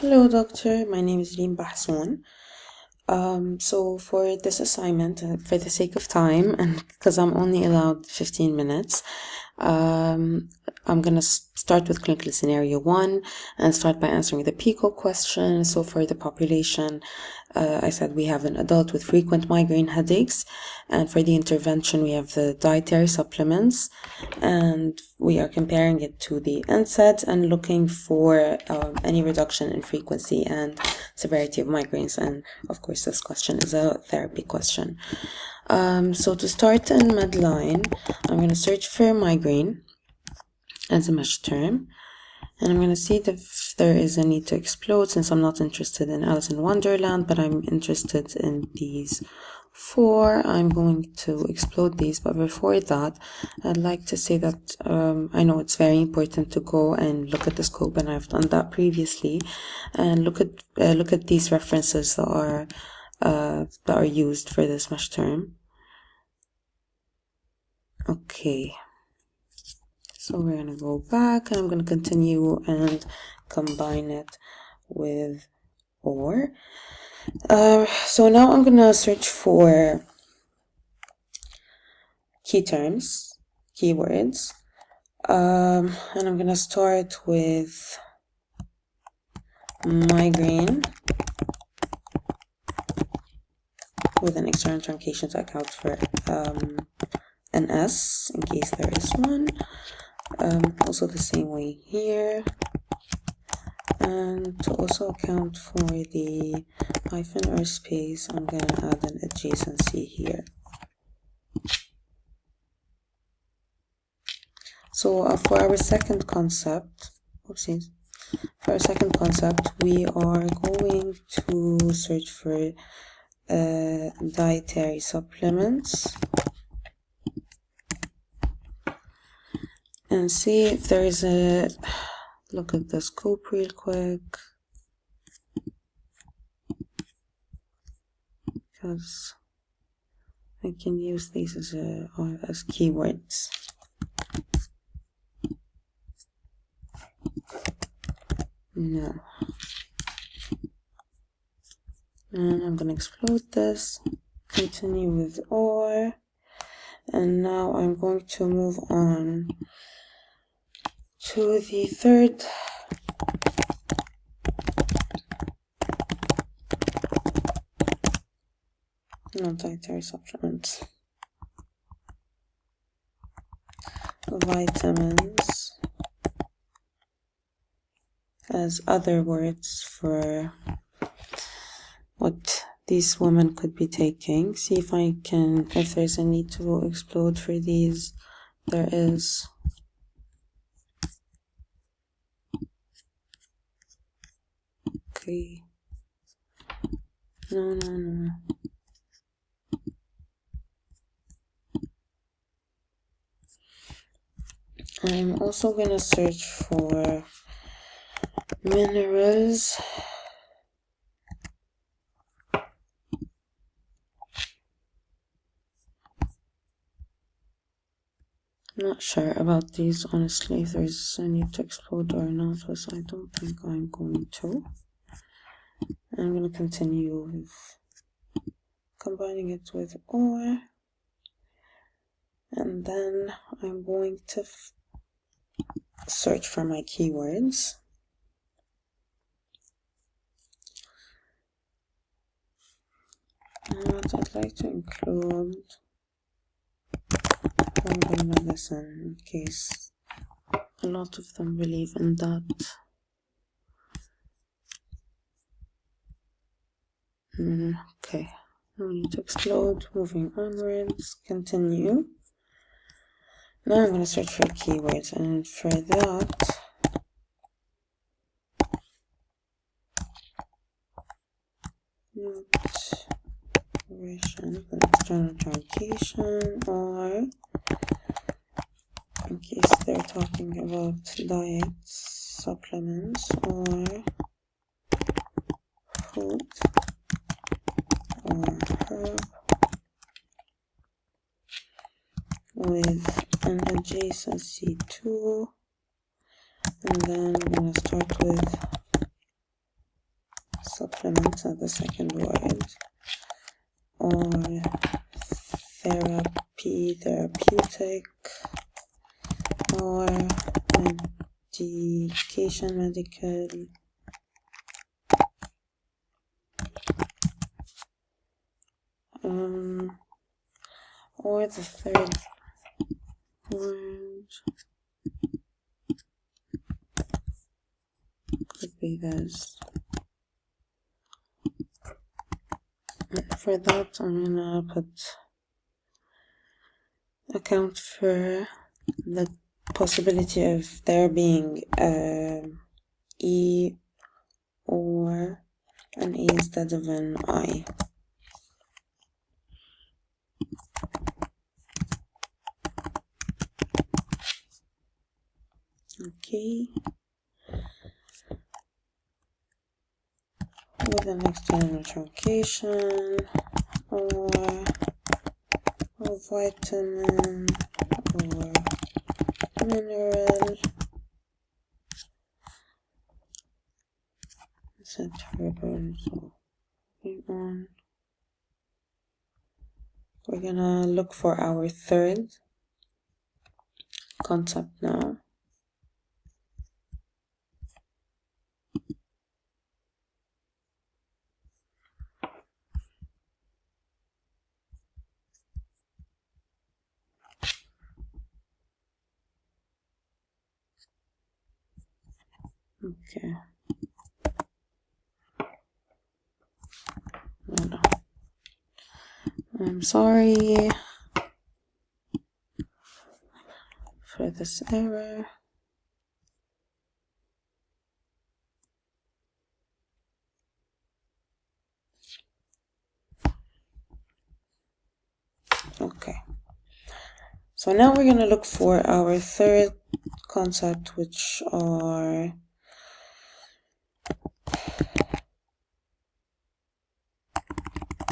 Hello, doctor. My name is Reem Bahsoon. So for this assignment, for the sake of time, and because I'm only allowed 15 minutes, I'm gonna start with clinical scenario 1 and start by answering the PICO question. So for the population, I said we have an adult with frequent migraine headaches, and for the intervention we have the dietary supplements, and we are comparing it to the NSAIDs and looking for any reduction in frequency and severity of migraines. And of course this question is a therapy question. So to start in Medline, I'm going to search for migraine as a mesh term, and I'm going to see if there is a need to explode, since I'm not interested in Alice in Wonderland, but I'm interested in these 4. I'm going to explode these, but before that I'd like to say that I know it's very important to go and look at the scope, and I've done that previously, and look at these references that are used for this mesh term. Okay, so we're going to go back, and I'm going to continue and combine it with OR. So now I'm going to search for key terms, keywords, and I'm going to start with migraine with an external truncation to account for an S in case there is one. Also the same way here, and to also account for the hyphen or space, I'm going to add an adjacency here. So for our second concept, we are going to search for dietary supplements and see if there is a look at the scope real quick, because I can use these as keywords. No. And I'm gonna explode this, continue with OR, and now I'm going to move on to the third dietary supplements. Vitamins as other words for what these women could be taking. See if there's a need to explode for these. There is. Okay. No. I'm also gonna search for minerals. I'm not sure about these, honestly, if there's a need to explode or not, so I don't think I'm going to. I'm going to continue with combining it with OR, and then I'm going to search for my keywords. And I'd like to include family medicine, in case a lot of them believe in that. Okay, no need to explode. Moving onwards, continue. Now I'm going to search for keywords, and for that, external truncation, or in case they're talking about diets, supplements, or food, or herb, with an adjacency to, and then I'm going to start with supplement at the second word, or therapy, therapeutic, or medication, medical, or the third word could be this. For that, I'm gonna account for the possibility of there being E or an E instead of an I. Okay. With an external truncation, or a vitamin, or mineral. It's a terrible, so on. We're gonna look for our third concept now. Okay. Hold on. I'm sorry for this error. Okay. So now we're going to look for our third concept, which are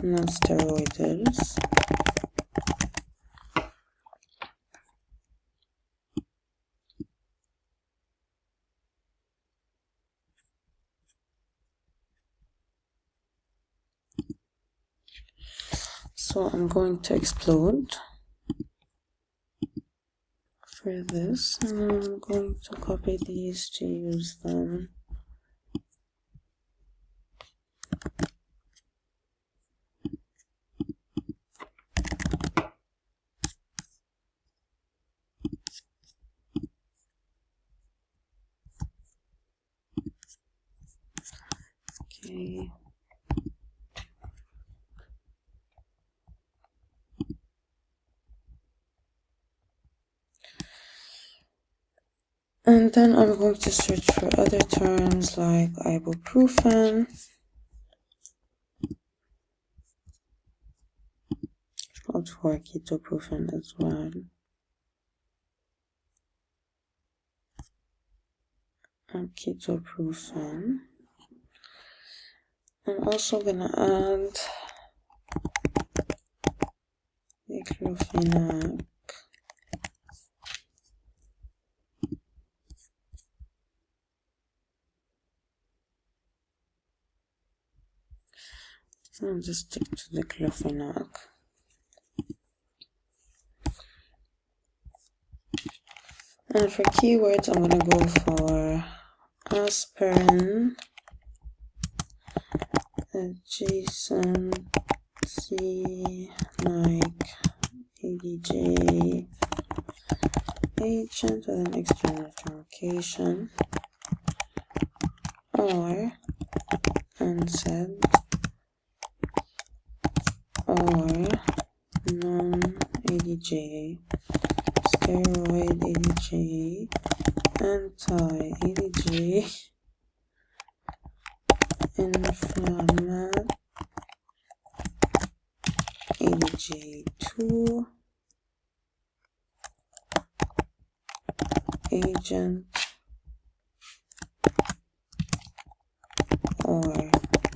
non-steroidals. So I'm going to explode for this, and I'm going to copy these to use them. Okay. And then I'm going to search for other terms like ibuprofen, called for ketoprofen as well. And ketoprofen. I'm also gonna add diclofenac. I'll just stick to the diclofenac. And for keywords, I'm gonna go for aspirin, adjacency, like ADJ, agent with an external truncation, or NSAID, or non-ADJ, steroid ADJ, anti-ADJ, inflammatory ADJ2, agent, or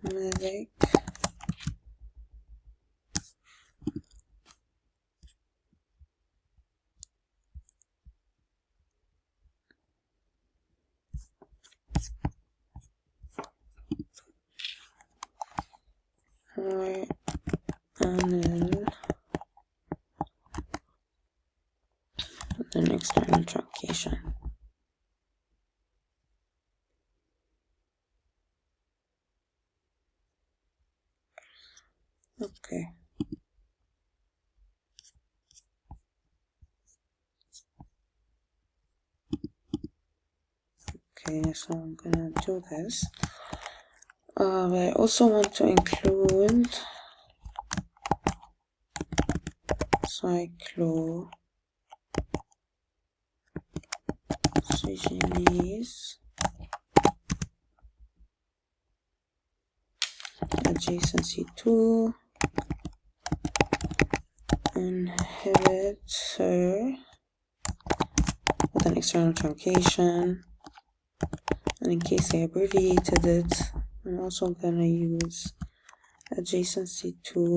medic. panel with an external truncation. Okay. Okay, so I'm gonna do this. But I also want to include cyclooxygenase adjacency 2 inhibitor with an external truncation. And in case I abbreviated it, I'm also gonna use adjacency 2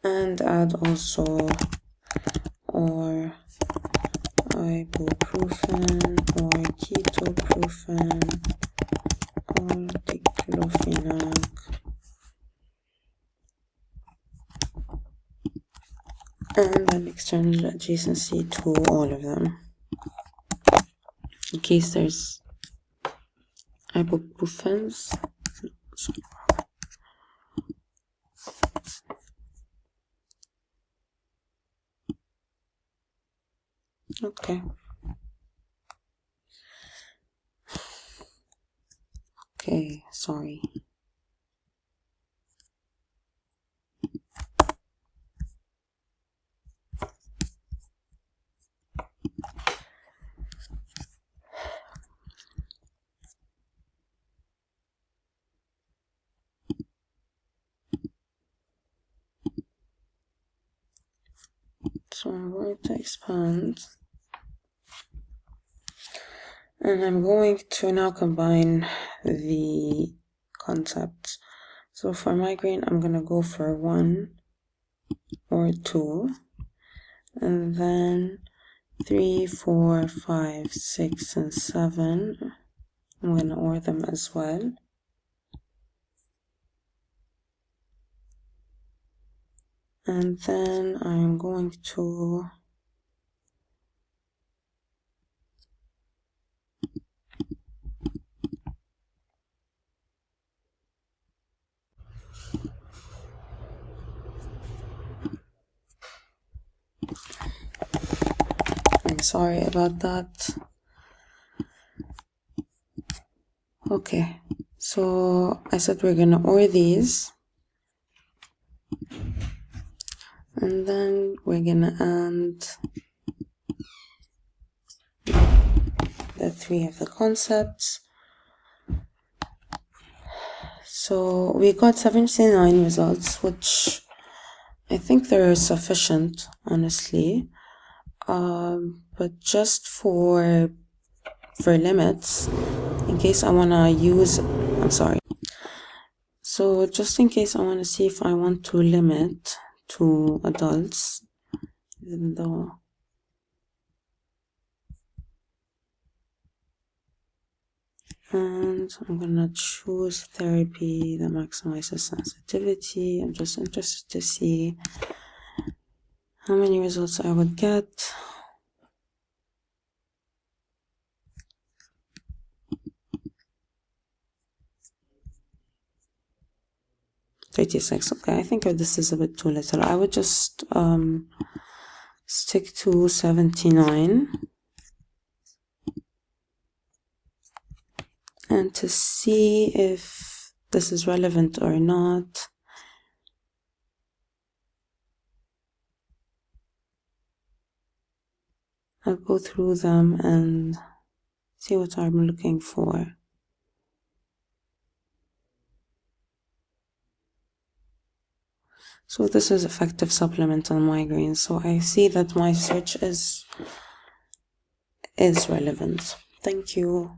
and add also or ibuprofen or ketoprofen or diclofenac and an external adjacency to all of them in case there's ibuprofens. Okay. Okay, sorry. So I'm going to expand. And I'm going to now combine the concepts. So for migraine, I'm going to go for 1 or 2. And then 3, 4, 5, 6, and 7. I'm going to OR them as well. And then I'm going to I'm sorry about that. Okay, so I said we're gonna OR these. And then we're gonna add the 3 of the concepts. So we got 79 results, which I think they're sufficient, honestly. But just for limits, in case I wanna use, So just in case I wanna see if I want to limit to adults, even though and I'm gonna choose therapy that maximizes sensitivity. I'm just interested to see how many results I would get. Okay, I think this is a bit too little. I would just stick to 79. And to see if this is relevant or not, I'll go through them and see what I'm looking for. So this is effective supplemental migraine. So I see that my search is relevant. Thank you.